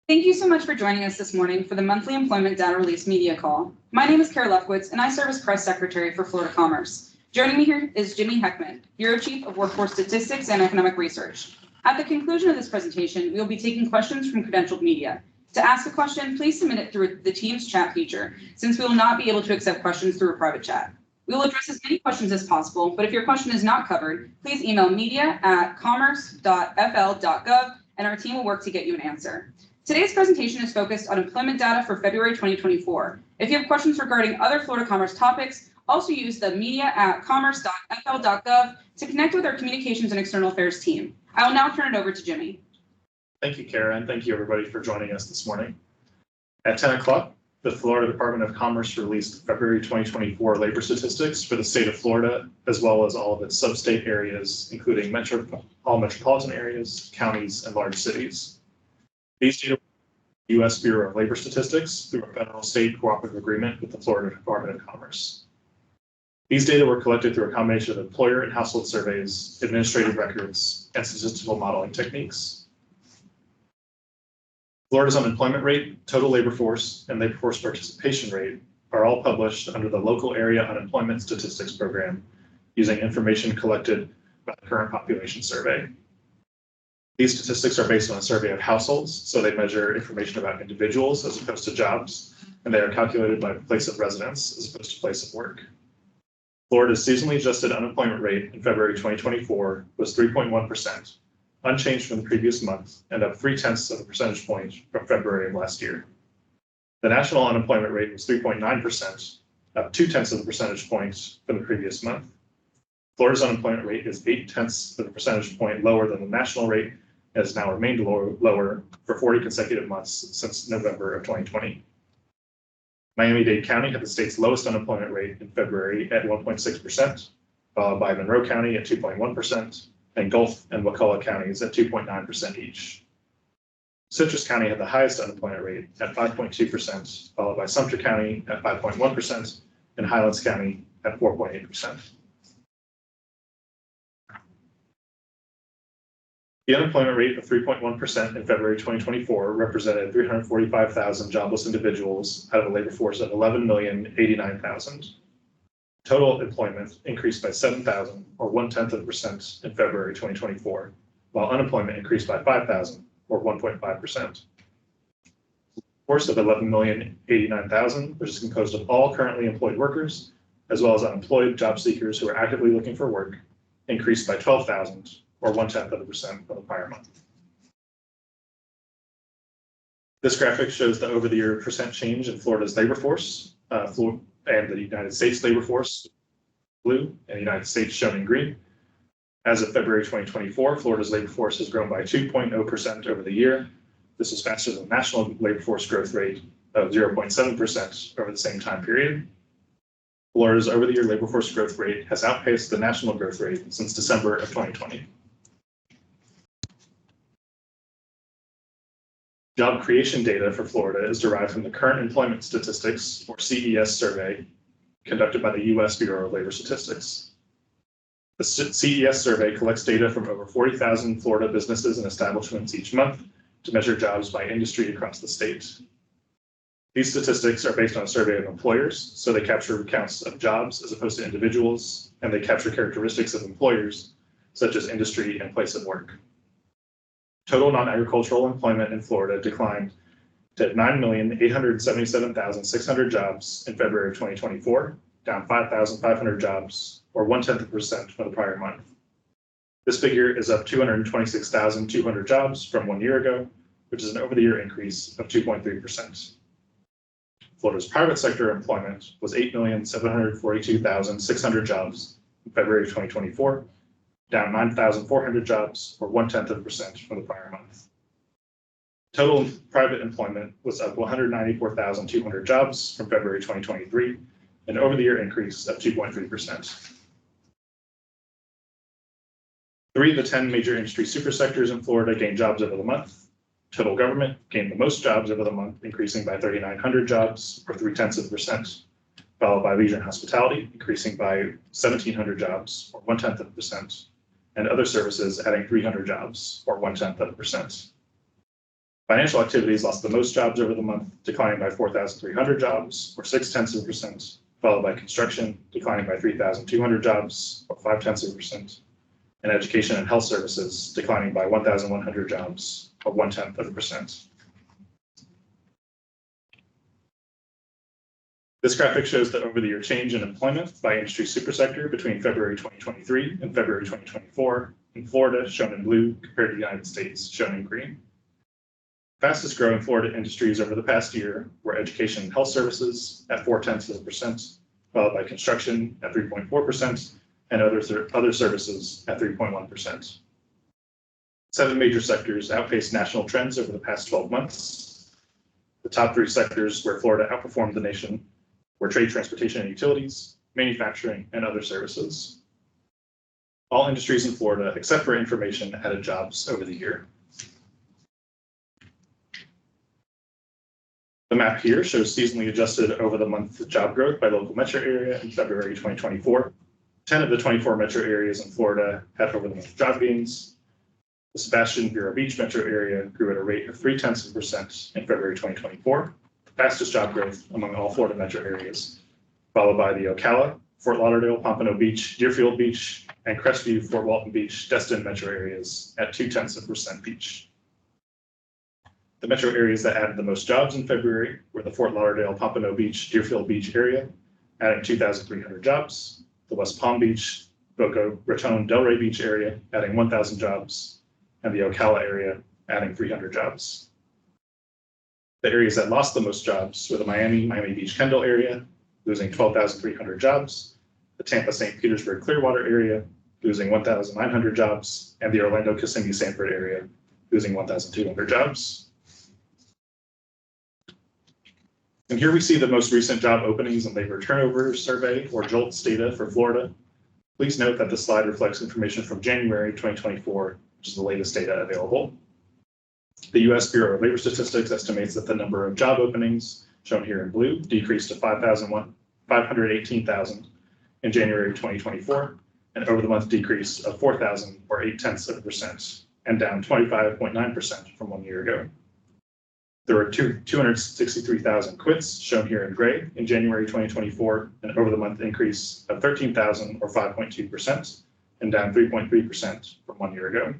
Thank you so much for joining us this morning for the monthly employment data release media call. My name is Kara Lefkowitz, and I serve as press secretary for FloridaCommerce. Joining me here is Jimmy Heckman, Bureau Chief of Workforce Statistics and Economic Research. At the conclusion of this presentation, we will be taking questions from credentialed media. To ask a question, please submit it through the Teams chat feature, since we will not be able to accept questions through a private chat. We will address as many questions as possible, but if your question is not covered, please email media@commerce.fl.gov, and our team will work to get you an answer. Today's presentation is focused on employment data for February 2024. If you have questions regarding other Florida Commerce topics, also use the media@commerce.fl.gov to connect with our communications and external affairs team. I will now turn it over to Jimmy. Thank you, Kara, and thank you everybody for joining us this morning. At 10 o'clock, the Florida Department of Commerce released February 2024 labor statistics for the state of Florida, as well as all of its sub-state areas, including all metropolitan areas, counties, and large cities. These data the U.S. Bureau of Labor Statistics through a federal-state cooperative agreement with the Florida Department of Commerce. These data were collected through a combination of employer and household surveys, administrative records, and statistical modeling techniques. Florida's unemployment rate, total labor force, and labor force participation rate are all published under the Local Area Unemployment Statistics Program using information collected by the Current Population Survey. These statistics are based on a survey of households, so they measure information about individuals as opposed to jobs, and they are calculated by place of residence as opposed to place of work. Florida's seasonally adjusted unemployment rate in February 2024 was 3.1%, unchanged from the previous month, and up 0.3 of a percentage point from February of last year. The national unemployment rate was 3.9%, up 0.2 of a percentage point from the previous month. Florida's unemployment rate is 0.8 of a percentage point lower than the national rate, and has now remained lower for 40 consecutive months since November of 2020. Miami-Dade County had the state's lowest unemployment rate in February at 1.6%, followed by Monroe County at 2.1%, and Gulf and Wakulla counties at 2.9% each. Citrus County had the highest unemployment rate at 5.2%, followed by Sumter County at 5.1%, and Highlands County at 4.8%. The unemployment rate of 3.1% in February 2024 represented 345,000 jobless individuals out of a labor force of 11,089,000. Total employment increased by 7,000, or 0.1% in February 2024, while unemployment increased by 5,000, or 1.5%. Force of 11,089,000, which is composed of all currently employed workers, as well as unemployed job seekers who are actively looking for work, increased by 12,000, or 0.1% from the prior month. This graphic shows the over-the-year percent change in Florida's labor force, and the United States labor force, blue, and the United States shown in green. As of February 2024, Florida's labor force has grown by 2.0% over the year. This is faster than the national labor force growth rate of 0.7% over the same time period. Florida's over-the-year labor force growth rate has outpaced the national growth rate since December of 2020. Job creation data for Florida is derived from the Current Employment Statistics, or CES survey, conducted by the U.S. Bureau of Labor Statistics. The CES survey collects data from over 40,000 Florida businesses and establishments each month to measure jobs by industry across the state. These statistics are based on a survey of employers, so they capture counts of jobs as opposed to individuals, and they capture characteristics of employers, such as industry and place of work. Total non-agricultural employment in Florida declined to 9,877,600 jobs in February of 2024, down 5,500 jobs, or 0.1% from the prior month. This figure is up 226,200 jobs from 1 year ago, which is an over-the-year increase of 2.3%. Florida's private sector employment was 8,742,600 jobs in February of 2024, down 9,400 jobs, or 0.1% from the prior month. Total private employment was up 194,200 jobs from February 2023, an over-the-year increase of 2.3%. 3 of the 10 major industry supersectors in Florida gained jobs over the month. Total government gained the most jobs over the month, increasing by 3,900 jobs, or 0.3%, followed by leisure and hospitality, increasing by 1,700 jobs, or 0.1%, and other services adding 300 jobs, or 0.1%. Financial activities lost the most jobs over the month, declining by 4,300 jobs, or 0.6%, followed by construction, declining by 3,200 jobs, or 0.5%, and education and health services, declining by 1,100 jobs, or 0.1%. This graphic shows the over-the-year change in employment by industry supersector between February 2023 and February 2024 in Florida, shown in blue, compared to the United States, shown in green. Fastest growing Florida industries over the past year were education and health services at 0.4%, followed by construction at 3.4%, and other services at 3.1%. 7 major sectors outpaced national trends over the past 12 months. The top 3 sectors where Florida outperformed the nation were trade, transportation, and utilities, manufacturing, and other services. All industries in Florida, except for information, added jobs over the year. The map here shows seasonally adjusted over the month job growth by local metro area in February 2024. 10 of the 24 metro areas in Florida had over the month job gains. The Sebastian Vero Beach metro area grew at a rate of 0.3% in February 2024. Fastest job growth among all Florida metro areas, followed by the Ocala, Fort Lauderdale, Pompano Beach, Deerfield Beach, and Crestview, Fort Walton Beach, Destin metro areas at 0.2% each. The metro areas that added the most jobs in February were the Fort Lauderdale, Pompano Beach, Deerfield Beach area, adding 2,300 jobs, the West Palm Beach, Boca Raton, Delray Beach area, adding 1,000 jobs, and the Ocala area, adding 300 jobs. The areas that lost the most jobs were the Miami Beach, Kendall area, losing 12,300 jobs, the Tampa, St. Petersburg, Clearwater area, losing 1,900 jobs, and the Orlando, Kissimmee, Sanford area, losing 1,200 jobs. And here we see the most recent job openings and labor turnover survey, or JOLTS data for Florida. Please note that the slide reflects information from January 2024, which is the latest data available. The U.S. Bureau of Labor Statistics estimates that the number of job openings, shown here in blue, decreased to 518,000 in January 2024, an over-the-month decrease of 4,000, or 0.8%, and down 25.9% from 1 year ago. There were 263,000 quits, shown here in gray, in January 2024, an over-the-month increase of 13,000, or 5.2%, and down 3.3% from 1 year ago.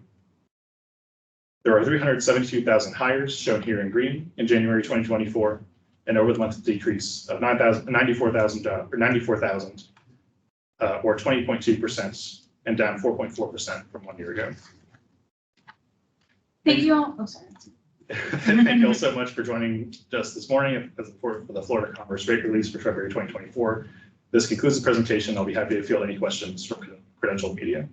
There are 372,000 hires, shown here in green, in January 2024, an over-the-month decrease of 94,000, or 20.2%, and down 4.4% from 1 year ago. Thank you all. Oh, sorry. Thank you all so much for joining us this morning for the FloridaCommerce rate release for February 2024. This concludes the presentation. I'll be happy to field any questions from credentialed media.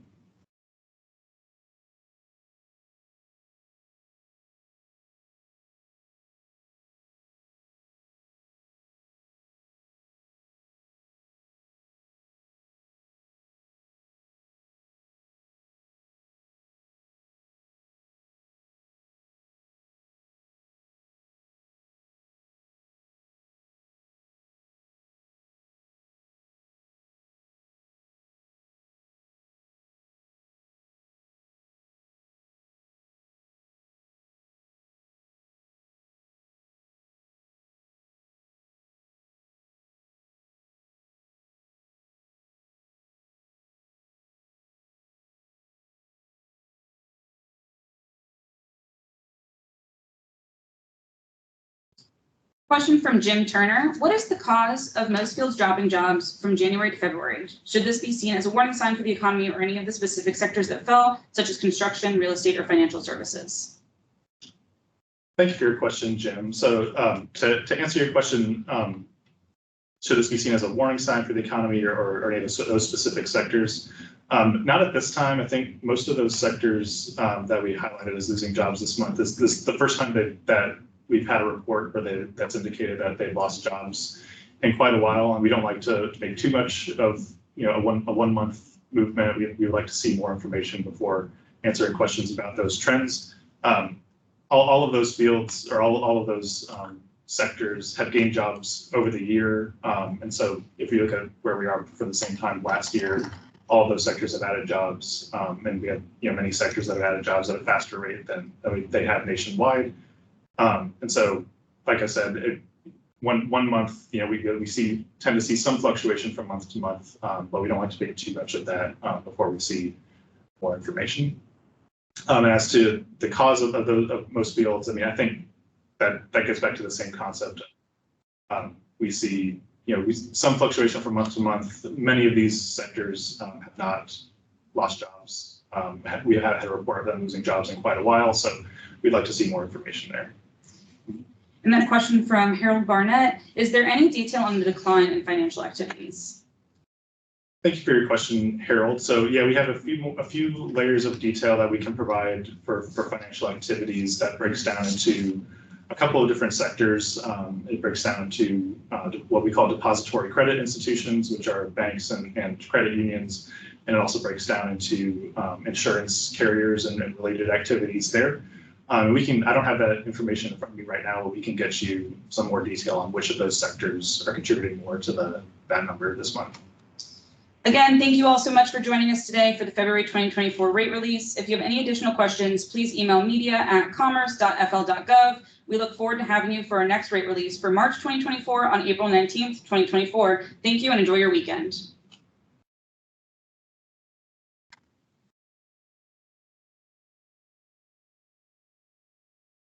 Question from Jim Turner. What is the cause of most fields dropping jobs from January to February? Should this be seen as a warning sign for the economy or any of the specific sectors that fell, such as construction, real estate, or financial services? Thank you for your question, Jim. So to answer your question, should this be seen as a warning sign for the economy or any of those specific sectors? Not at this time. I think most of those sectors that we highlighted as losing jobs this month is the first time that we've had a report where that's indicated that they've lost jobs in quite a while, and we don't like to make too much of a 1 month movement. We would like to see more information before answering questions about those trends. All of those fields or all of those sectors have gained jobs over the year, and so if you look at where we are for the same time last year, all of those sectors have added jobs, and we have many sectors that have added jobs at a faster rate than they have nationwide. And so, like I said, one month, we tend to see some fluctuation from month to month, but we don't want to pay too much of that before we see more information. And as to the cause of most fields, I mean, I think that gets back to the same concept. We see, some fluctuation from month to month. Many of these sectors have not lost jobs. We have had a report of them losing jobs in quite a while, so we'd like to see more information there. And then a question from Harold Barnett. Is there any detail on the decline in financial activities? Thank you for your question, Harold. So yeah, we have a few layers of detail that we can provide for financial activities that breaks down into a couple of different sectors. It breaks down into what we call depository credit institutions, which are banks and credit unions. And it also breaks down into insurance carriers and related activities there. I don't have that information in front of me right now, but we can get you some more detail on which of those sectors are contributing more to that number this month. Again, thank you all so much for joining us today for the February 2024 rate release. If you have any additional questions, please email media@commerce.fl.gov. We look forward to having you for our next rate release for March 2024 on April 19th, 2024. Thank you and enjoy your weekend.